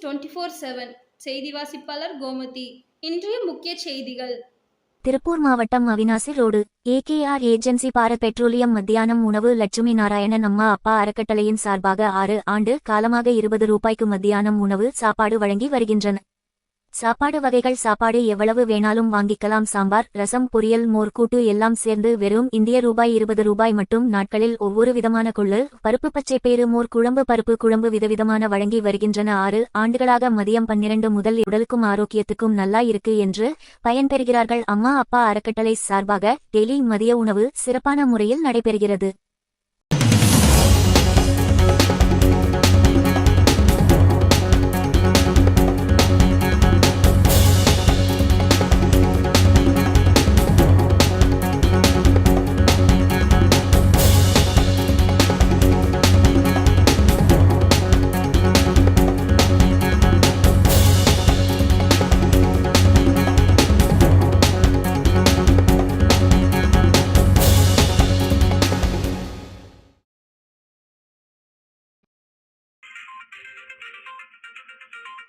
24/7 செய்தி வாசிப்பாளர் கோமதி. இன்றைய முக்கிய செய்திகள். திருப்பூர் மாவட்டம் Avinashi road AKR agency Bharat petroleum மத்தியானம் உணவு லட்சுமி நாராயணன் அம்மா அப்பா அறக்கட்டளையின் சார்பாக 6 ஆண்டு காலமாக 20 ரூபாய்க்கு மத்தியானம் உணவு சாப்பாடு வழங்கி வருகின்றன. சாப்பாடு வகைகள் சாப்பாடு எவ்வளவு வேணாலும் வாங்கிக்கலாம். சாம்பார், ரசம், பொரியல், மோர், கூட்டு எல்லாம் சேர்ந்து வெறும் இந்திய ரூபாய் 20 ரூபாய் மட்டும். நாட்களில் ஒவ்வொரு விதமான கொள்ளு, பருப்பு, பச்சைப்பயிறு, மோர் குழம்பு, பருப்பு குழம்பு விதவிதமான வழங்கி வருகின்றன. 6 ஆண்டுகளாக மதியம் 12 முதல் உடலுக்கும் ஆரோக்கியத்துக்கும் நல்லா இருக்கு என்று பயன்பெறுகிறார்கள். அம்மா அப்பா அறக்கட்டளை சார்பாக டெய்லி மதிய உணவு சிறப்பான முறையில் நடைபெறுகிறது.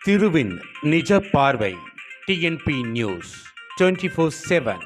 திருவின் நிஜ பார்வை. DNB news 24/7.